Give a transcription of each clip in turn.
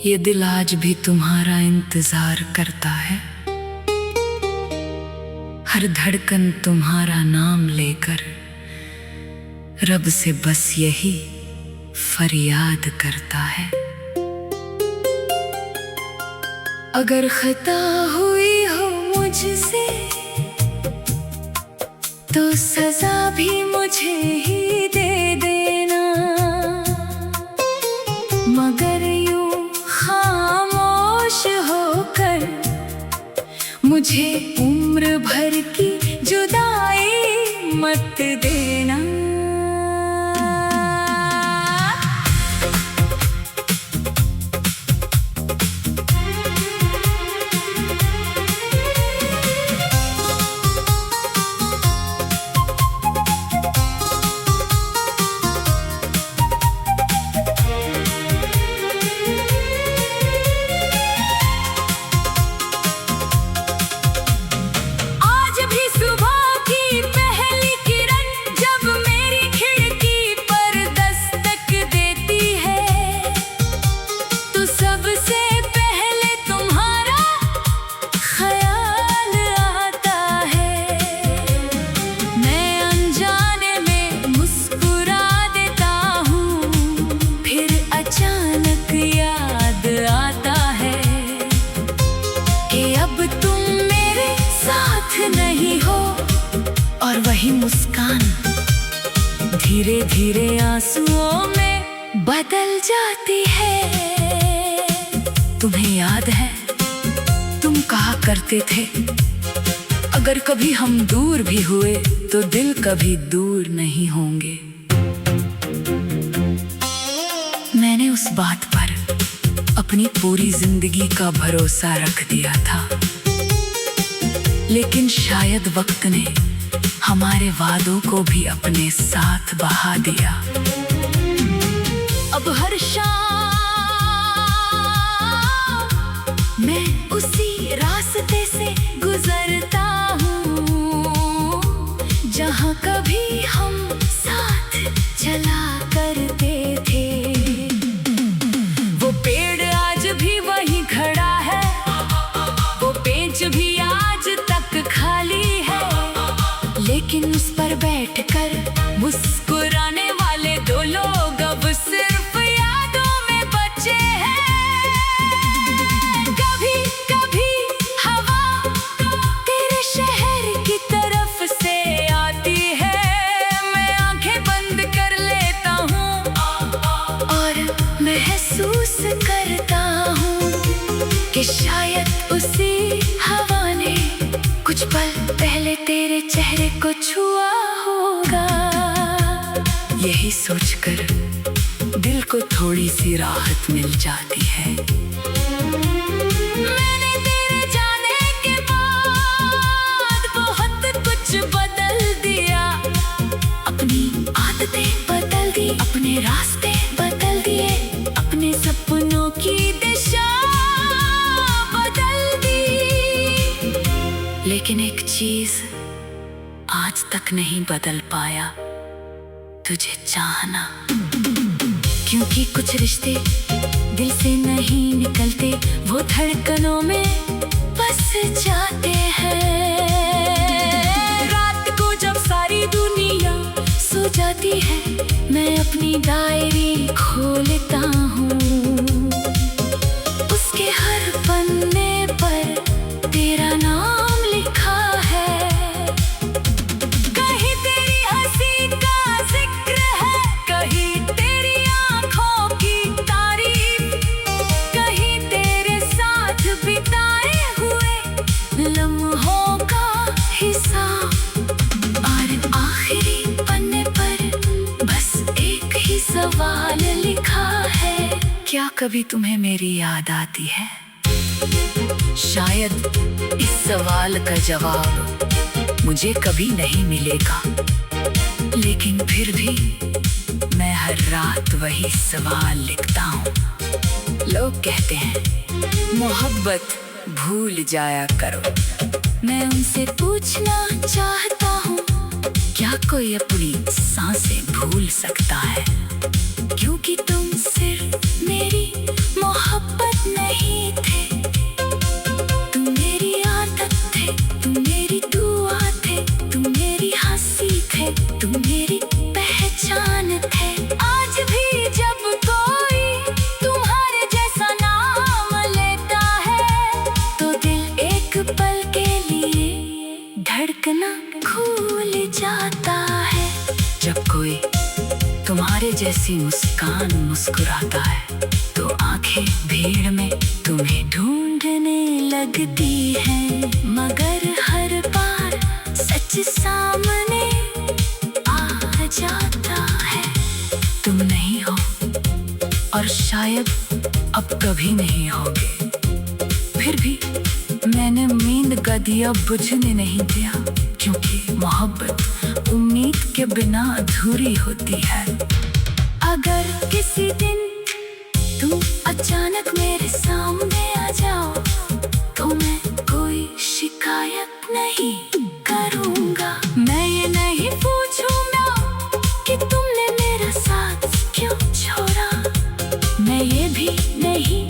ये दिल आज भी तुम्हारा इंतजार करता है। हर धड़कन तुम्हारा नाम लेकर रब से बस यही फरियाद करता है। अगर खता हुई हो मुझसे तो सजा भी मुझे ही दे देना, मगर यूं खामोश होकर मुझे उम्र भर की जुदाई मत देना। और वही मुस्कान धीरे धीरे आंसुओं में बदल जाती है। तुम्हें याद है तुम कहा करते थे, अगर कभी हम दूर भी हुए तो दिल कभी दूर नहीं होंगे। मैंने उस बात पर अपनी पूरी जिंदगी का भरोसा रख दिया था, लेकिन शायद वक्त ने हमारे वादों को भी अपने साथ बहा दिया। अब हर शाम मैं उसी रास्ते से गुजरता हूँ जहाँ कभी हम साथ चला करते थे। वो पेड़ आज भी वहीं खड़ा है, वो बेंच भी आज तक खाली है, लेकिन उस पर बैठकर मुस्कुराने वाले दो लोग अब सिर्फ यादों में बचे हैं। कभी कभी हवा तेरे शहर की तरफ से आती है, मैं आंखें बंद कर लेता हूँ और महसूस करता हूँ कि शायद उसी हवा ने कुछ पल पहले तेरे चेहरे को छुआ होगा। यही सोचकर दिल को थोड़ी सी राहत मिल जाती है। मैंने तेरे जाने के बाद बहुत कुछ बदल दिया, अपनी आदतें बदल दी, अपने रास्ते बदल दिए, अपने सपनों की दिशा बदल दी, लेकिन एक चीज आज तक नहीं बदल पाया, तुझे चाहना। क्योंकि कुछ रिश्ते दिल से नहीं निकलते, वो धड़कनों में बस जाते हैं। रात को जब सारी दुनिया सो जाती है, मैं अपनी डायरी खोलता हूँ, उसके हर पन्ने पर तेरा नाम लिखा है। कहीं तेरी हंसी का जिक्र है, कहीं तेरी आंखों की तारीफ, कहीं तेरे साथ बिताए हुए लम्हों का हिसाब, और आखिरी पन्ने पर बस एक ही सवाल लिखा है, क्या कभी तुम्हें मेरी याद आती है? शायद इस सवाल का जवाब मुझे कभी नहीं मिलेगा, लेकिन फिर भी मैं हर रात वही सवाल लिखता हूँ। लोग कहते हैं मोहब्बत भूल जाया करो, मैं उनसे पूछना चाहता हूँ, क्या कोई अपनी सांसें भूल सकता है? क्योंकि तुम सिर्फ मेरी मोहब्बत जैसी मुस्कान मुस्कुराता है तो आंखें भीड़ में तुम्हें ढूंढने लगती हैं, मगर हर बार सच सामने आ जाता है। तुम नहीं हो और शायद अब कभी नहीं होगे, फिर भी मैंने नींद का दिया बुझने नहीं दिया, क्योंकि मोहब्बत उम्मीद के बिना अधूरी होती है। अगर किसी दिन तुम अचानक मेरे सामने आ जाओ तो मैं कोई शिकायत नहीं करूँगा। मैं ये नहीं पूछूंगा कि तुमने मेरा साथ क्यों छोड़ा, मैं ये भी नहीं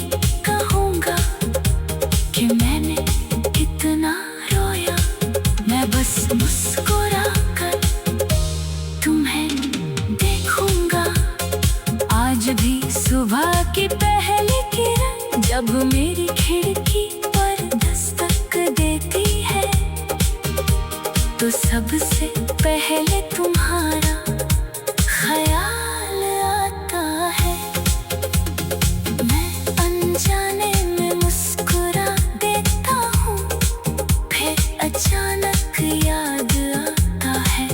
कहूँगा कि मैंने कितना रोया। मैं बस मुस्कुरा कर तुम्हें देखूँगा। आज भी सुबह की पहली किरण जब मेरी खिड़की पर दस्तक देती है तो सबसे पहले तुम्हारा ख्याल आता है। मैं अनजाने में मुस्कुरा देता हूँ, फिर अचानक याद आता है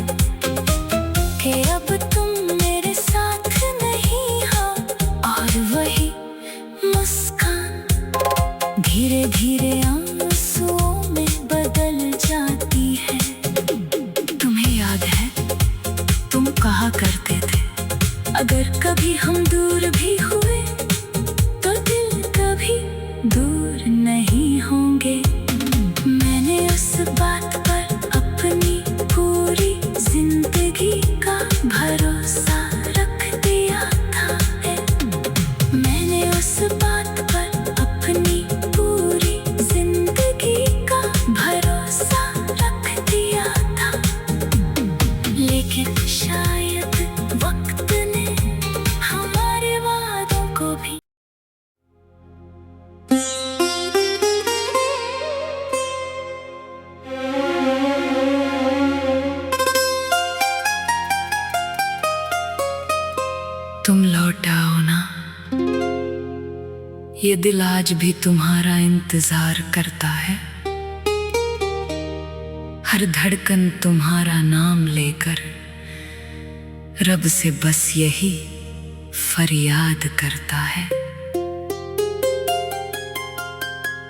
कि अब तुम मेरे साथ नहीं हो, और वही मुस्कान धीरे धीरे आंसुओं में बदल जाती है। तुम्हें याद है तुम कहा करते थे अगर कभी हम दूर भी हुए तो दिल कभी दूर नहीं होंगे। मैंने उस बात पर अपनी पूरी जिंदगी का भरोसा रख दिया था। मैंने उस बात पर अपनी पूरी जिंदगी का भरोसा रख दिया था, लेकिन शायद वक्त ने हमारे वादों को भी तुम लौट आओ ना, ये दिल आज भी तुम्हारा इंतजार करता है। हर धड़कन तुम्हारा नाम लेकर रब से बस यही फरियाद करता है।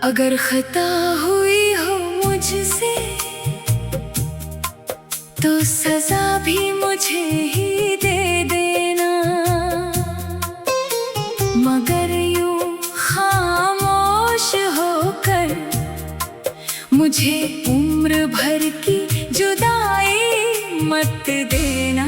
अगर खता हुई हो मुझसे तो सजा भी मुझे ही दे देना, मगर यूं खामोश होकर मुझे उम्र भर की जुदाई मत देना।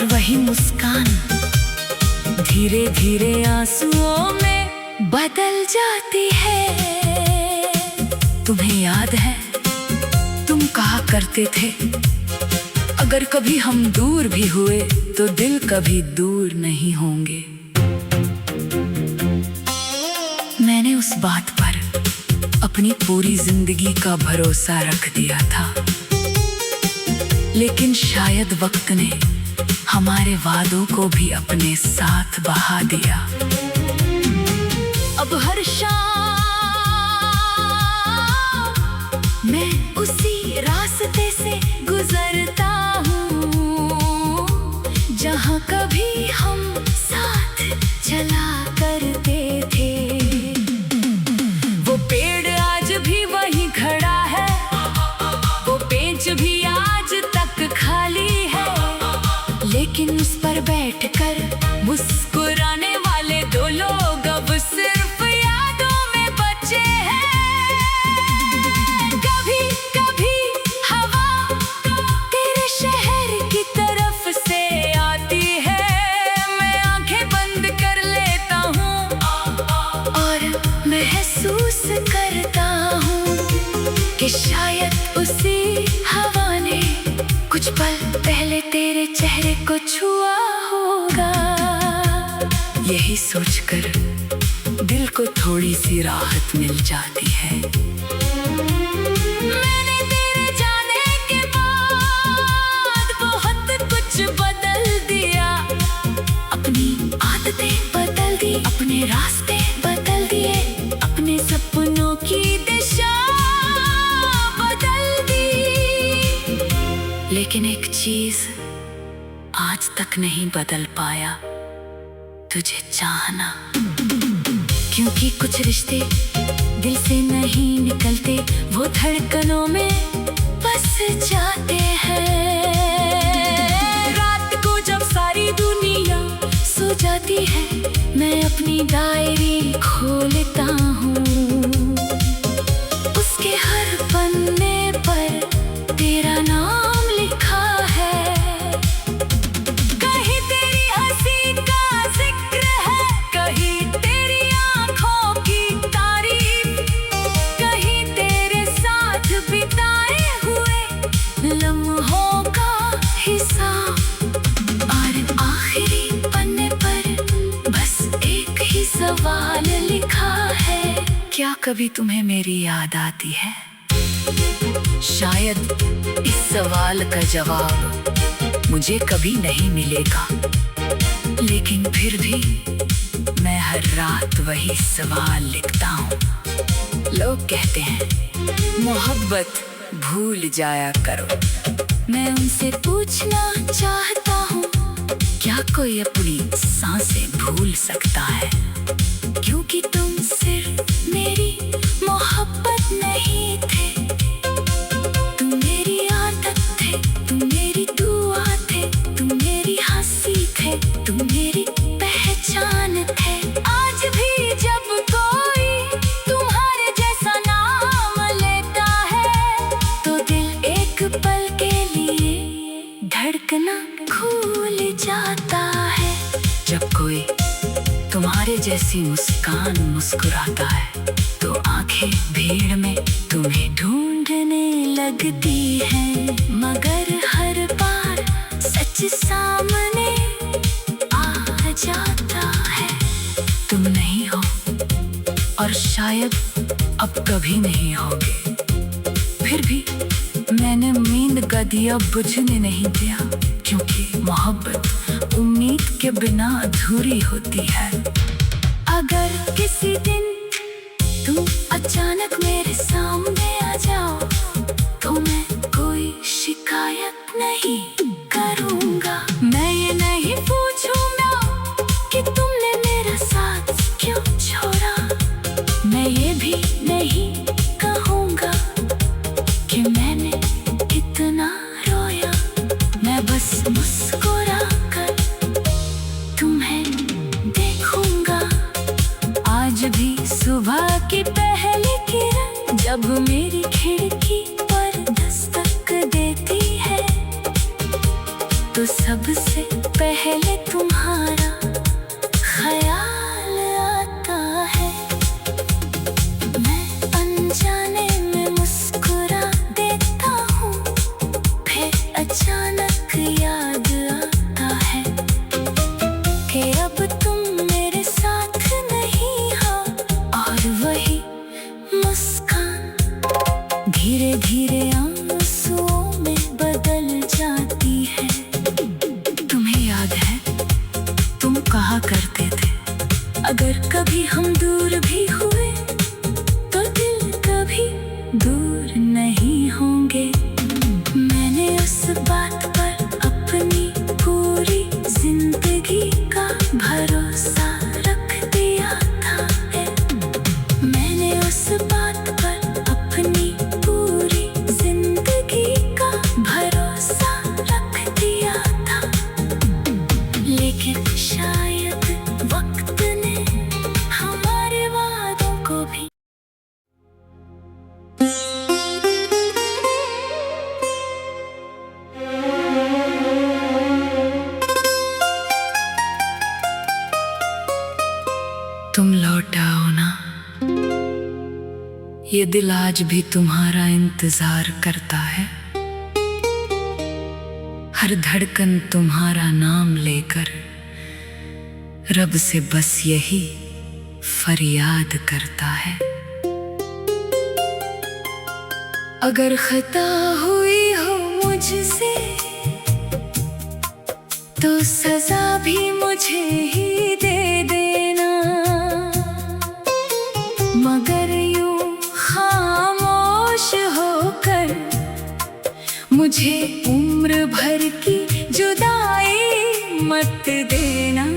वही मुस्कान धीरे धीरे आंसुओं में बदल जाती है। तुम्हें याद है तुम कहा करते थे अगर कभी हम दूर भी हुए तो दिल कभी दूर नहीं होंगे। मैंने उस बात पर अपनी पूरी जिंदगी का भरोसा रख दिया था, लेकिन शायद वक्त ने हमारे वादों को भी अपने साथ बहा दिया। अब हर शाम मैं उसी रास्ते से गुजरता हूँ जहाँ कभी हम साथ चला करते महसूस करता हूँ कि शायद उसी हवा ने कुछ पल पहले तेरे चेहरे को छुआ होगा। यही सोचकर दिल को थोड़ी सी राहत मिल जाती है। मैंने तेरे जाने के बाद बहुत कुछ बदल दिया, अपनी आदतें बदल दी, अपने रास्ते बदल दिए, अपने सपनों की दिशा बदल दी। लेकिन एक चीज आज तक नहीं बदल पाया, तुझे चाहना। क्योंकि कुछ रिश्ते दिल से नहीं निकलते, वो धड़कनों में बस जाते हैं। रात को जब सारी दुनिया सो जाती है, मैं अपनी डायरी खोलता हूँ। उसके हर पन्ने पर तेरा नाम लिखा है। कहीं तेरी हंसी का जिक्र है, कहीं तेरी आंखों की तारीफ, कहीं तेरे साथ बिताए हुए लम्हों का हिसाब। और आखिरी पन्ने पर बस एक ही सवाल लिखा है, क्या कभी तुम्हें मेरी याद आती है? शायद इस सवाल का जवाब मुझे कभी नहीं मिलेगा, लेकिन फिर भी मैं हर रात वही सवाल लिखता हूँ। लोग कहते हैं मोहब्बत भूल जाया करो, मैं उनसे पूछना चाहता हूँ, क्या कोई अपनी सांसें भूल सकता है? क्योंकि तुम सिर्फ मेरी मोहब्बत नहीं थे, तुम मेरी आदत थे, तुम मेरी दुआ थे, तुम मेरी हंसी थे, तुम मेरी पहचान थे। आज भी जब कोई तुम्हारे जैसा नाम लेता है, तो दिल एक पल के लिए धड़कना भूल जाता है। जब कोई तुम्हारे जैसी मुस्कान मुस्कुराता है, तो आंखें भीड़ में तुम्हें ढूंढने लगती हैं, मगर हर बार सच सामने आ जाता है। तुम नहीं हो और शायद अब कभी नहीं होगे, फिर भी मैंने नींद का दिया बुझने नहीं दिया, क्योंकि मोहब्बत उम्मीद के बिना अधूरी होती है। अगर किसी दिन तुम अचानक मेरे सामने आ जाओ, तो मैं कोई शिकायत नहीं करूँगा। मैं ये नहीं पूछूंगा कि तुमने मेरा साथ क्यों छोड़ा, मैं ये भी नहीं कहूँगा कि मैंने कितना रोया। मैं बस मुस्कुरा कर तुम्हें देखूंगा। आज भी सुबह की पहली किरण जब मेरी खिड़की पर दस्तक देती है, तो सबसे पहले तुम्हारा ख्याल आता है। मैं अनजाने में मुस्कुरा देता हूँ, फिर अचानक याद आता है कि अब तुम मेरे साथ नहीं हो, और वही मुस्कान धीरे धीरे आंसुओं में बदल जाती है। तुम्हें याद है तुम कहा करते थे, अगर कभी हम दूर भी हुए तो दिल कभी दूर नहीं होंगे। मैंने उस बात पर अपनी पूरी जिंदगी का भरोसा रख दिया था। मैंने उस बात पर अपनी पूरी जिंदगी ये दिल आज भी तुम्हारा इंतजार करता है, हर धड़कन तुम्हारा नाम लेकर रब से बस यही फरियाद करता है। अगर खता हुई हो मुझसे तो सजा भी मुझे ही दे देना, मगर यूं खामोश होकर मुझे उम्र भर की जुदाई मत देना।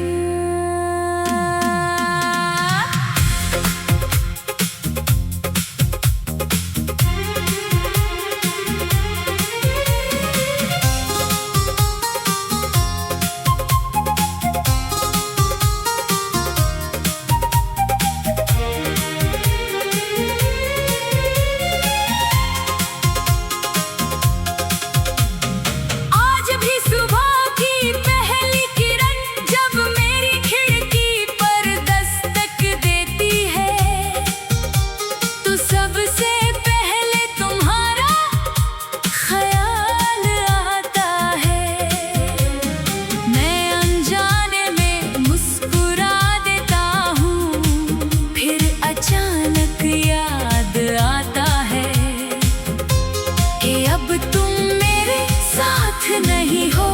नहीं हो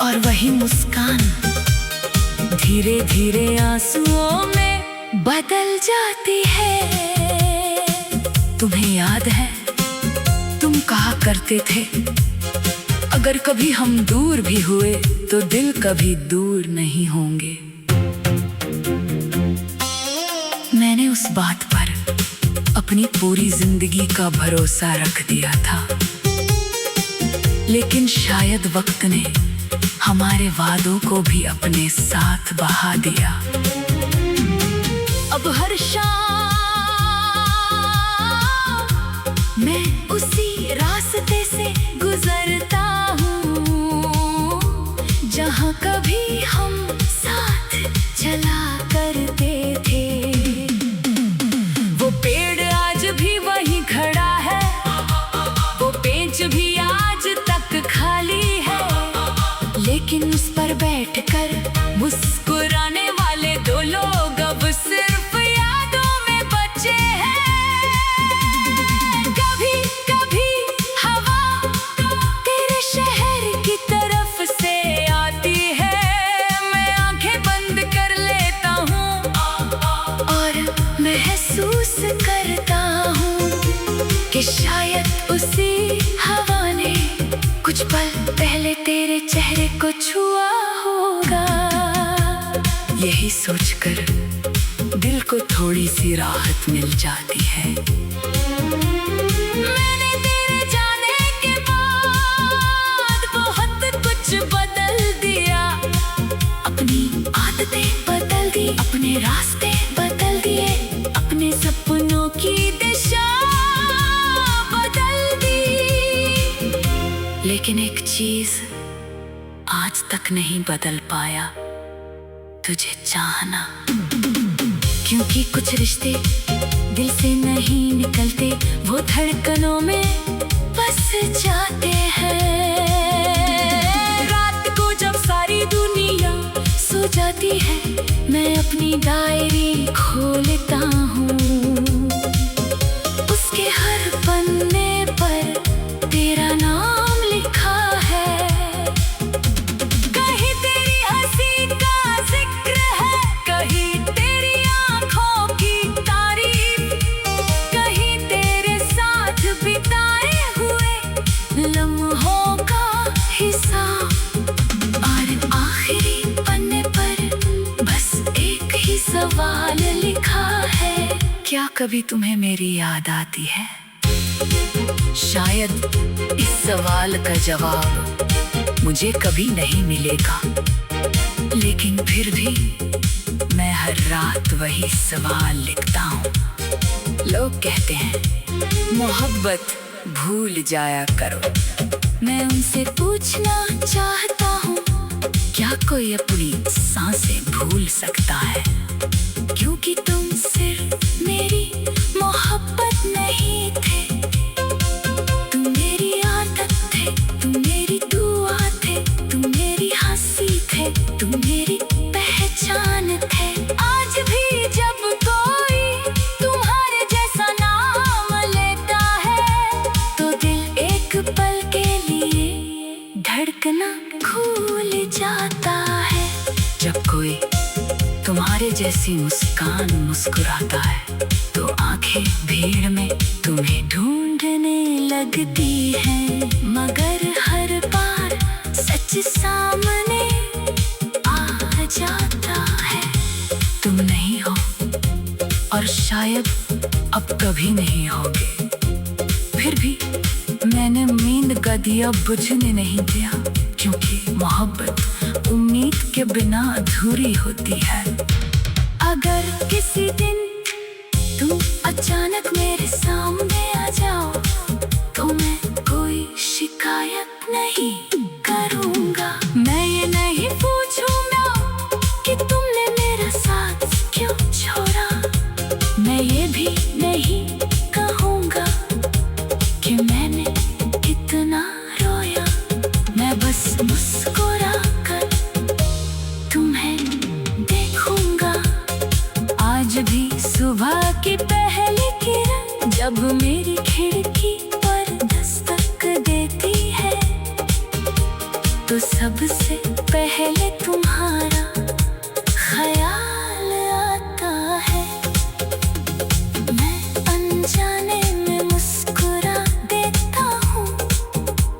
और वही मुस्कान धीरे धीरे आंसुओं में बदल जाती है। तुम्हें याद है तुम कहा करते थे, अगर कभी हम दूर भी हुए तो दिल कभी दूर नहीं होंगे। मैंने उस बात पर अपनी पूरी जिंदगी का भरोसा रख दिया था, लेकिन शायद वक्त ने हमारे वादों को भी अपने साथ बहा दिया। अब हर शाम मैं उसी रास्ते से गुजरता हूँ जहाँ कभी हम साथ चला करते थे। वो पेड़ आज भी वहीं खड़ा है, वो बेंच भी आज तक खाली है, लेकिन उस पर बैठकर मुस्कुराने वाले दो लोग अब सिर्फ यादों में बचे हैं। कभी कभी हवा तेरे शहर की तरफ से आती है, मैं आंखें बंद कर लेता हूँ और महसूस करता हूँ कि शायद उसी हवा ने कुछ पल पहले तेरे चेहरे को छुआ होगा। यही सोचकर दिल को थोड़ी सी राहत मिल जाती है। मैंने तेरे जाने के बाद बहुत कुछ बदल दिया, अपनी आदतें बदल दी, अपने रास्ते बदल दिए, अपने सपनों की दिशा बदल दी, लेकिन एक चीज आज तक नहीं बदल पाया, तुझे चाहना। क्योंकि कुछ रिश्ते दिल से नहीं निकलते, वो धड़कनों में बस जाते हैं। रात को जब सारी दुनिया सो जाती है, मैं अपनी डायरी खोलता हूँ, उसके हर पन्ने पर तेरा नाम लिखा है। कहीं तेरी हंसी का जिक्र है, कहीं तेरी आंखों की तारीफ, कहीं तेरे साथ बिताए हुए लम्हों का हिसाब, और आखिरी पन्ने पर बस एक ही सवाल लिखा है, क्या कभी तुम्हें मेरी याद आती है? शायद इस सवाल का जवाब मुझे कभी नहीं मिलेगा, लेकिन फिर भी मैं हर रात वही सवाल लिखता हूँ। लोग कहते हैं मोहब्बत भूल जाया करो, मैं उनसे पूछना चाहता हूँ, क्या कोई अपनी सांसें भूल सकता है? क्योंकि तुम सिर्फ मेरी मोहब्बत जैसी मुस्कान मुस्कुराता है तो आंखें भीड़ में तुम्हें ढूंढने लगती हैं, मगर हर बार सच सामने आ जाता है। तुम नहीं हो और शायद अब कभी नहीं होगे, फिर भी मैंने नींद का दिया बुझने नहीं दिया, क्योंकि मोहब्बत उम्मीद के बिना अधूरी होती है। अगर किसी दिन तुम अचानक मेरे सामने आ जाओ तो मैं कोई शिकायत नहीं करूँगा। मैं ये नहीं पूछूंगा कि तुमने मेरा साथ क्यों छोड़ा, मैं ये भी नहीं कहूँगा कि मैंने कितना रोया। मैं बस मुस्कुरा कर तुम्हें देखूंगा। आज भी सुबह की पहली किरण जब मेरी खिड़की पर दस्तक देती है तो सबसे पहले तुम्हारा ख्याल आता है। मैं अनजाने में मुस्कुरा देता हूँ,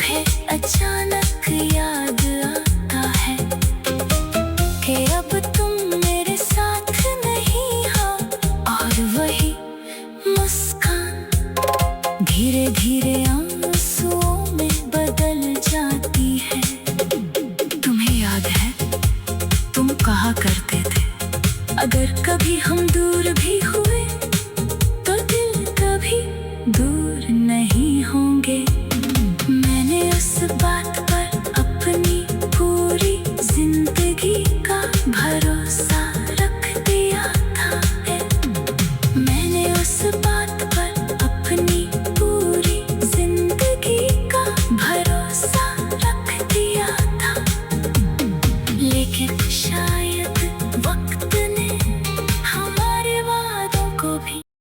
फिर अचानक याद आता है कि अब तुम मेरे साथ नहीं हो, और वही मुस्कान धीरे धीरे आंसुओं में बदल जाती है। तुम्हें याद है तुम कहा करते थे अगर कभी हम दूर भी हुए तो दिल कभी दूर नहीं होंगे। मैंने उस बात पर अपनी पूरी जिंदगी का भरोसा रख दिया था। मैंने उस